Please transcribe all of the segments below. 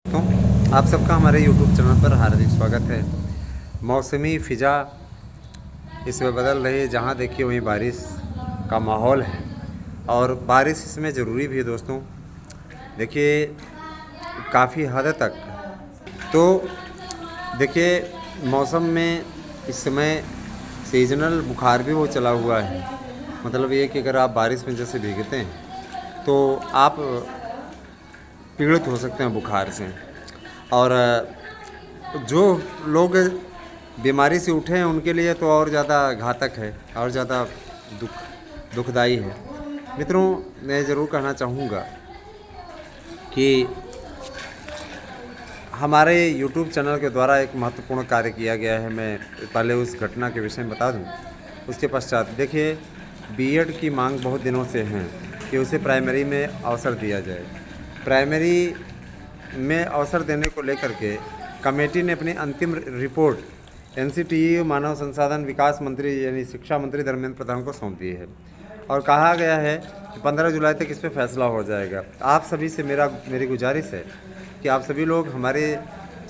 तो आप सबका हमारे YouTube चैनल पर हार्दिक स्वागत है। मौसमी फ़िज़ा इसमें बदल रही है, जहाँ देखिए वहीं बारिश का माहौल है और बारिश इसमें ज़रूरी भी है दोस्तों। देखिए काफ़ी हद तक तो देखिए मौसम में इस समय सीजनल बुखार भी वो चला हुआ है। मतलब ये कि अगर आप बारिश में जैसे भीगते हैं तो आप पीड़ित हो सकते हैं बुखार से। और जो लोग बीमारी से उठे हैं उनके लिए तो और ज़्यादा घातक है और ज़्यादा दुखदाई है। मित्रों, मैं ज़रूर कहना चाहूँगा कि हमारे YouTube चैनल के द्वारा एक महत्वपूर्ण कार्य किया गया है। मैं पहले उस घटना के विषय में बता दूं। उसके पश्चात देखिए बीएड की मांग बहुत दिनों से है कि उसे प्राइमरी में अवसर दिया जाए। प्राइमरी में अवसर देने को लेकर के कमेटी ने अपनी अंतिम रिपोर्ट एनसीटीई मानव संसाधन विकास मंत्री यानी शिक्षा मंत्री धर्मेंद्र प्रधान को सौंप दी है और कहा गया है कि 15 जुलाई तक इस पर फैसला हो जाएगा। आप सभी से मेरी गुजारिश है कि आप सभी लोग हमारे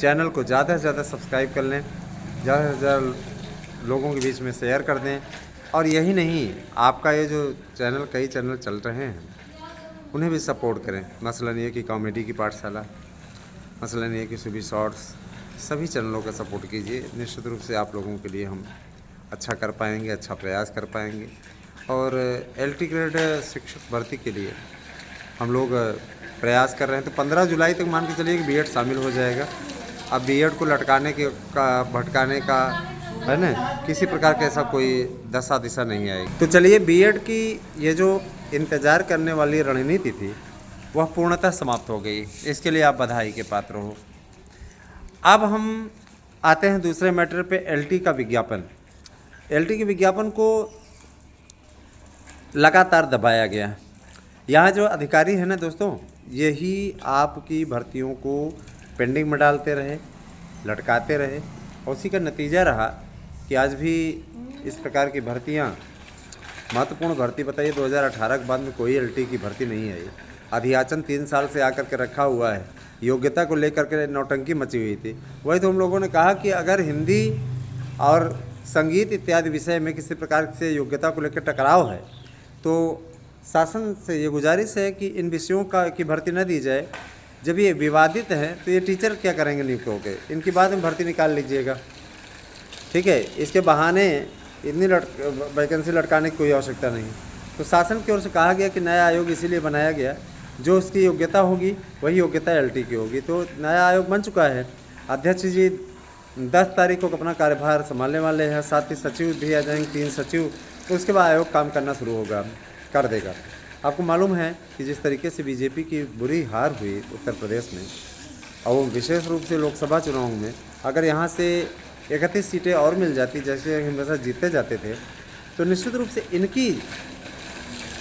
चैनल को ज़्यादा से ज़्यादा सब्सक्राइब कर लें, ज़्यादा से ज़्यादा लोगों के बीच में शेयर कर दें। और यही नहीं, आपका ये जो चैनल कई चैनल चल रहे हैं उन्हें भी सपोर्ट करें। मसलन ये कि कॉमेडी की पाठशाला, मसलन ये कि सुबह शॉर्ट्स, सभी चैनलों का सपोर्ट कीजिए। निश्चित रूप से आप लोगों के लिए हम अच्छा कर पाएंगे, अच्छा प्रयास कर पाएंगे। और LT ग्रेड शिक्षक भर्ती के लिए हम लोग प्रयास कर रहे हैं। तो 15 जुलाई तक मान के चलिए कि बीएड शामिल हो जाएगा। अब बीएड को लटकाने के भटकाने का है ना, किसी प्रकार का ऐसा कोई दशा दिशा नहीं आएगी। तो चलिए बीएड की ये जो इंतज़ार करने वाली रणनीति थी वह पूर्णतः समाप्त हो गई। इसके लिए आप बधाई के पात्र हो। अब हम आते हैं दूसरे मैटर पे, LT का विज्ञापन। LT के विज्ञापन को लगातार दबाया गया। यहाँ जो अधिकारी हैं ना दोस्तों, यही आपकी भर्तियों को पेंडिंग में डालते रहे, लटकाते रहे और उसी का नतीजा रहा कि आज भी इस प्रकार की भर्तियाँ, महत्वपूर्ण भर्ती बताइए 2018 के बाद में कोई LT की भर्ती नहीं आई। अधियाचन 3 साल से आकर के रखा हुआ है। योग्यता को लेकर के नौटंकी मची हुई थी। वही तो हम लोगों ने कहा कि अगर हिंदी और संगीत इत्यादि विषय में किसी प्रकार से योग्यता को लेकर टकराव है तो शासन से ये गुजारिश है कि इन विषयों की भर्ती न दी जाए। जब ये विवादित हैं तो ये टीचर क्या करेंगे नियुक्त होकर, इनकी बाद में भर्ती निकाल लीजिएगा। ठीक है, इसके बहाने इतनी वैकेंसी लटकाने की कोई आवश्यकता नहीं। तो शासन की ओर से कहा गया कि नया आयोग इसीलिए बनाया गया, जो उसकी योग्यता होगी वही योग्यता LT की होगी। तो नया आयोग बन चुका है। अध्यक्ष जी 10 तारीख को अपना कार्यभार संभालने वाले हैं, साथ ही सचिव भी आ जाएंगे, 3 सचिव। तो उसके बाद आयोग काम करना शुरू कर देगा। आपको मालूम है कि जिस तरीके से बीजेपी की बुरी हार हुई उत्तर प्रदेश में, और वो विशेष रूप से लोकसभा चुनाव में, अगर यहाँ से 31 सीटें और मिल जाती जैसे हमेशा जीतते जाते थे, तो निश्चित रूप से इनकी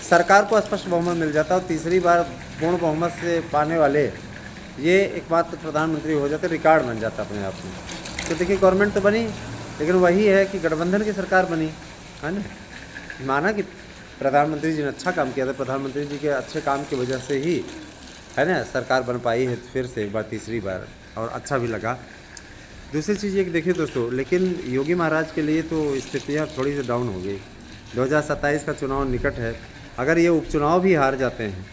सरकार को स्पष्ट बहुमत मिल जाता और तीसरी बार पूर्ण बहुमत से पाने वाले ये एकमात्र प्रधानमंत्री हो जाते, रिकॉर्ड बन जाता अपने आप में। तो देखिए गवर्नमेंट तो बनी, लेकिन वही है कि गठबंधन की सरकार बनी, है ना। माना कि प्रधानमंत्री जी ने अच्छा काम किया था, प्रधानमंत्री जी के अच्छे काम की वजह से ही है ना सरकार बन पाई है फिर से एक बार, तीसरी बार, और अच्छा भी लगा। दूसरी चीज़ ये कि देखिए दोस्तों, लेकिन योगी महाराज के लिए तो स्थितियाँ थोड़ी सी डाउन हो गई। 2027 का चुनाव निकट है। अगर ये उपचुनाव भी हार जाते हैं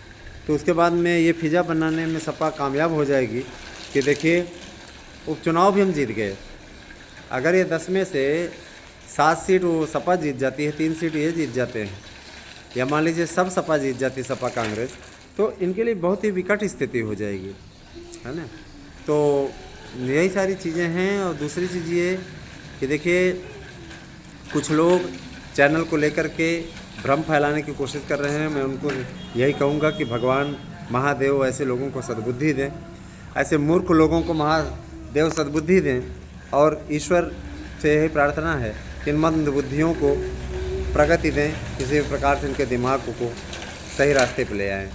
तो उसके बाद में ये फिजा बनाने में सपा कामयाब हो जाएगी कि देखिए उपचुनाव भी हम जीत गए। अगर ये 10 में से 7 सीट वो सपा जीत जाती है, 3 सीट ये जीत जाते हैं, या मान लीजिए सब सपा जीत जाती है, सपा कांग्रेस, तो इनके लिए बहुत ही विकट स्थिति हो जाएगी, है ना। तो यही सारी चीज़ें हैं। और दूसरी चीज़ ये कि देखिए कुछ लोग चैनल को लेकर के भ्रम फैलाने की कोशिश कर रहे हैं। मैं उनको यही कहूँगा कि भगवान महादेव ऐसे लोगों को सद्बुद्धि दें, ऐसे मूर्ख लोगों को महादेव सद्बुद्धि दें। और ईश्वर से यही प्रार्थना है कि इन मंद बुद्धियों को प्रगति दें, किसी प्रकार से इनके दिमाग को सही रास्ते पर ले आएँ।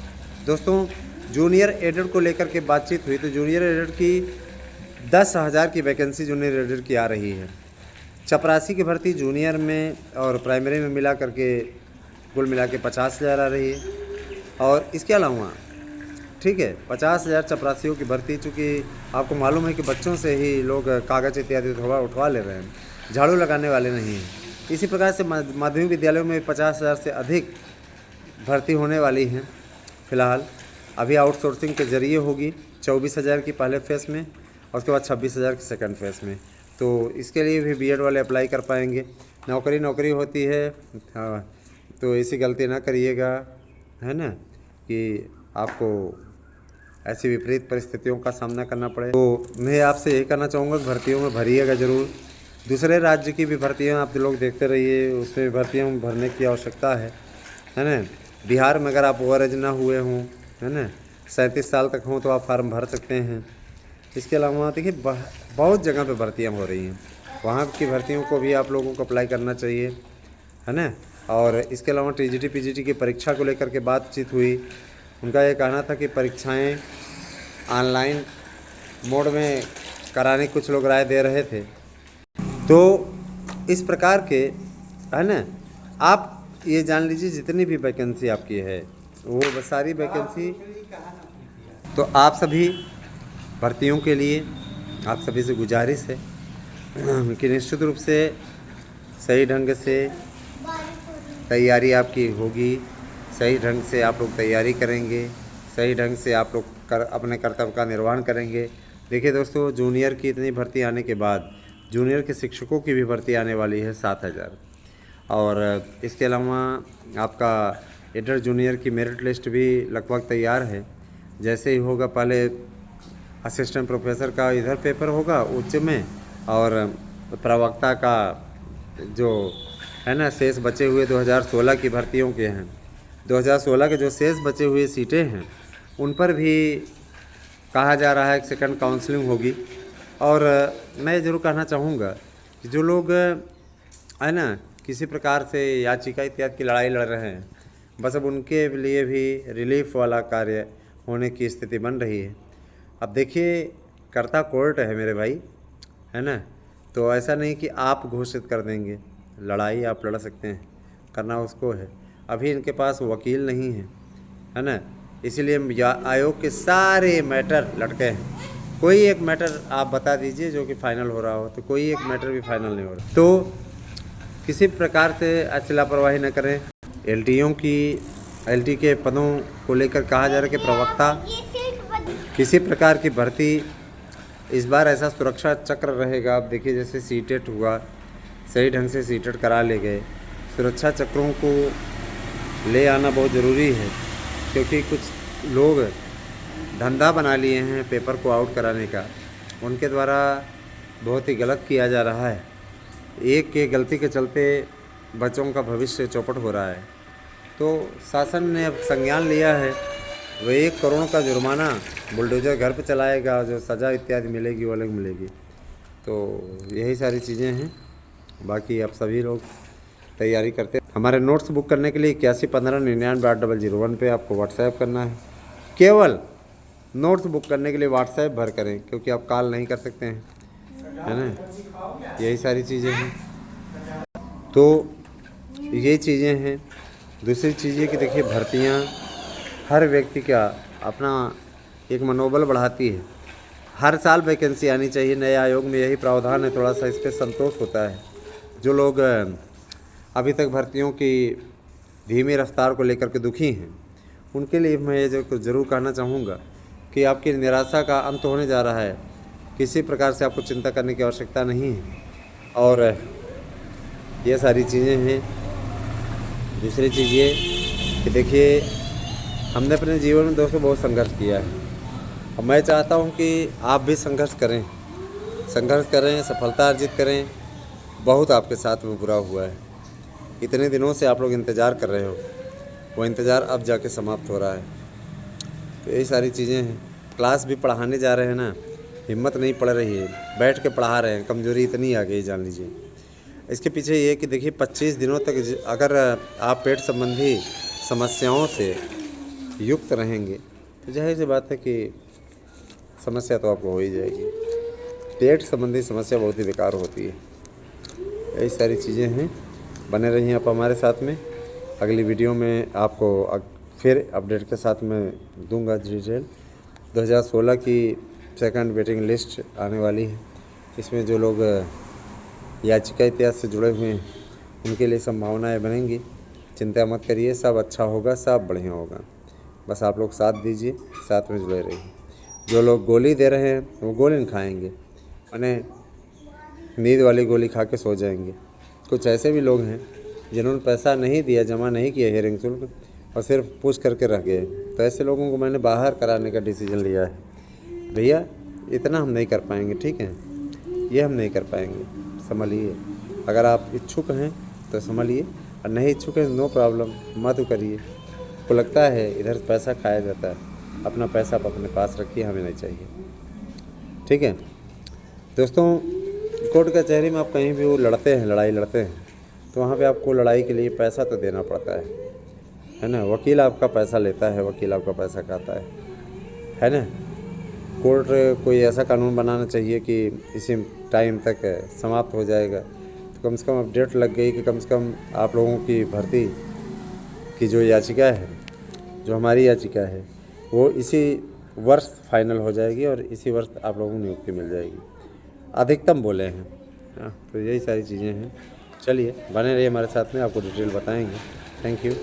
दोस्तों, जूनियर एडेड को लेकर के बातचीत हुई तो जूनियर एडेड की 10,000 की वैकेंसी जूनियर एडेड की आ रही है। चपरासी की भर्ती जूनियर में और प्राइमरी में मिला करके कुल मिला के 50,000 आ रही है। और इसके अलावा ठीक है, 50,000 चपरासियों की भर्ती, चूँकि आपको मालूम है कि बच्चों से ही लोग कागज़ इत्यादि उठवा ले रहे हैं, झाड़ू लगाने वाले नहीं हैं। इसी प्रकार से माध्यमिक विद्यालयों में 50,000 से अधिक भर्ती होने वाली हैं। फ़िलहाल अभी आउटसोर्सिंग के ज़रिए होगी 24,000 की पहले फेज़ में और उसके बाद 26,000 की सेकंड फेज़ में। तो इसके लिए भी बीएड वाले अप्लाई कर पाएंगे। नौकरी होती है, हाँ, तो ऐसी गलती ना करिएगा, है ना, कि आपको ऐसी विपरीत परिस्थितियों का सामना करना पड़े। तो मैं आपसे यही कहना चाहूँगा कि भर्तियों में भरिएगा ज़रूर। दूसरे राज्य की भी भर्तियाँ आप लोग देखते रहिए, उसमें भर्तियाँ भरने की आवश्यकता है ना। बिहार में अगर आप ओवरएज ना हुए हों, है ना, 37 साल तक हों, तो आप फार्म भर सकते हैं। इसके अलावा देखिए बहुत जगह पे भर्तियाँ हो रही हैं, वहाँ की भर्तियों को भी आप लोगों को अप्लाई करना चाहिए, है ना। और इसके अलावा टीजीटी पीजीटी की परीक्षा को लेकर के बातचीत हुई। उनका ये कहना था कि परीक्षाएं ऑनलाइन मोड में कराने की कुछ लोग राय दे रहे थे। तो इस प्रकार के, है ना, आप ये जान लीजिए जितनी भी वैकेंसी आपकी है वो सारी वैकेंसी, तो आप सभी भर्तियों के लिए आप सभी से गुजारिश है कि निश्चित रूप से सही ढंग से तैयारी आपकी होगी, सही ढंग से आप लोग तैयारी करेंगे, सही ढंग से आप लोग अपने कर्तव्य का निर्वहन करेंगे। देखिए दोस्तों, जूनियर की इतनी भर्ती आने के बाद जूनियर के शिक्षकों की भी भर्ती आने वाली है 7,000। और इसके अलावा आपका इंटर जूनियर की मेरिट लिस्ट भी लगभग तैयार है। जैसे ही होगा, पहले असिस्टेंट प्रोफेसर का इधर पेपर होगा उच्च में, और प्रवक्ता का जो है ना शेष बचे हुए 2016 की भर्तियों के हैं, 2016 के जो शेष बचे हुए सीटें हैं उन पर भी कहा जा रहा है कि सेकंड काउंसलिंग होगी। और मैं ज़रूर कहना चाहूँगा कि जो लोग है ना किसी प्रकार से याचिका इत्यादि की लड़ाई लड़ रहे हैं, बस अब उनके लिए भी रिलीफ वाला कार्य होने की स्थिति बन रही है। अब देखिए, कर्ता कोर्ट है मेरे भाई, है ना, तो ऐसा नहीं कि आप घोषित कर देंगे। लड़ाई आप लड़ सकते हैं, करना उसको है। अभी इनके पास वकील नहीं है ना, इसीलिए आयोग के सारे मैटर लटके हैं। कोई एक मैटर आप बता दीजिए जो कि फाइनल हो रहा हो, तो कोई एक मैटर भी फाइनल नहीं हो रहा। तो किसी प्रकार से ऐसी लापरवाही न करें। एलटी के पदों को लेकर कहा जा रहा है कि प्रवक्ता किसी प्रकार की भर्ती, इस बार ऐसा सुरक्षा चक्र रहेगा। आप देखिए, जैसे सीटेट हुआ, सही ढंग से सीटेट करा ले गए। सुरक्षा चक्रों को ले आना बहुत ज़रूरी है, क्योंकि कुछ लोग धंधा बना लिए हैं पेपर को आउट कराने का। उनके द्वारा बहुत ही गलत किया जा रहा है। एक के गलती के चलते बच्चों का भविष्य चौपट हो रहा है। तो शासन ने अब संज्ञान लिया है, वह 1 करोड़ का जुर्माना बुलडोज़र घर पे चलाएगा, जो सज़ा इत्यादि मिलेगी वो अलग मिलेगी। तो यही सारी चीज़ें हैं। बाकी आप सभी लोग तैयारी करते हैं। हमारे नोट्स बुक करने के लिए 8115998001 पे आपको व्हाट्सएप करना है। केवल नोट्स बुक करने के लिए व्हाट्सएप भर करें, क्योंकि आप कॉल नहीं कर सकते हैं, है ना। यही सारी चीज़ें हैं। तो ये चीज़ें हैं। दूसरी चीज़ ये कि देखिए, भर्तियाँ हर व्यक्ति का अपना एक मनोबल बढ़ाती है। हर साल वैकेंसी आनी चाहिए। नए आयोग में यही प्रावधान है, थोड़ा सा इस पर संतोष होता है। जो लोग अभी तक भर्तियों की धीमी रफ्तार को लेकर के दुखी हैं, उनके लिए मैं ये ज़रूर कहना चाहूँगा कि आपकी निराशा का अंत होने जा रहा है। किसी प्रकार से आपको चिंता करने की आवश्यकता नहीं है। और ये सारी चीज़ें हैं। दूसरी चीज़ ये कि देखिए, हमने अपने जीवन में दोस्तों बहुत संघर्ष किया है, और मैं चाहता हूँ कि आप भी संघर्ष करें, सफलता अर्जित करें। बहुत आपके साथ में बुरा हुआ है, इतने दिनों से आप लोग इंतज़ार कर रहे हो, वो इंतज़ार अब जाके समाप्त हो रहा है। तो यही सारी चीज़ें हैं। क्लास भी पढ़ाने जा रहे हैं ना, हिम्मत नहीं पड़ रही है, बैठ के पढ़ा रहे हैं, कमज़ोरी इतनी आ गई, जान लीजिए। इसके पीछे ये कि देखिए, 25 दिनों तक अगर आप पेट संबंधी समस्याओं से युक्त रहेंगे, तो जाहिर सी बात है कि समस्या तो आपको हो ही जाएगी। पेट संबंधी समस्या बहुत ही बेकार होती है। यही सारी चीज़ें हैं। बने रहिए आप हमारे साथ में। अगली वीडियो में आपको फिर अपडेट के साथ मैं दूंगा डिटेल। 2016 की सेकंड वेटिंग लिस्ट आने वाली है। इसमें जो लोग याचिका इतिहास से जुड़े हुए हैं उनके लिए संभावनाएं बनेंगी। चिंता मत करिए, सब अच्छा होगा, सब बढ़िया होगा। बस आप लोग साथ दीजिए, साथ में जुड़े रहिए। जो लोग गोली दे रहे हैं वो गोली नहीं खाएंगे, उन्हें नींद वाली गोली खा के सो जाएंगे। कुछ ऐसे भी लोग हैं जिन्होंने पैसा नहीं दिया, जमा नहीं किया हियरिंग शुल्क, और सिर्फ पूछ करके रह गए। तो ऐसे लोगों को मैंने बाहर कराने का डिसीजन लिया है। भैया इतना हम नहीं कर पाएंगे, ठीक है, ये हम नहीं कर पाएंगे, संभलिए। अगर आप इच्छुक हैं तो संभलिए, और नहीं इच्छुक हैं नो प्रॉब्लम, मत करिए। को लगता है इधर पैसा खाया जाता है, अपना पैसा आप अपने पास रखिए, हमें नहीं चाहिए, ठीक है दोस्तों। कोर्ट कचहरी में आप कहीं भी वो लड़ते हैं, लड़ाई लड़ते हैं, तो वहाँ पे आपको लड़ाई के लिए पैसा तो देना पड़ता है ना। वकील आपका पैसा लेता है, वकील आपका पैसा खाता है ना। कोर्ट कोई ऐसा कानून बनाना चाहिए कि इसी टाइम तक समाप्त हो जाएगा, तो कम से कम अपडेट लग गई कि कम से कम आप लोगों की भर्ती की जो याचिका है, जो हमारी याचिका है, वो इसी वर्ष फाइनल हो जाएगी और इसी वर्ष आप लोगों को नियुक्ति मिल जाएगी। अधिकतम बोले हैं, हाँ, तो यही सारी चीज़ें हैं। चलिए बने रहिए हमारे साथ में, आपको डिटेल बताएंगे। Thank you.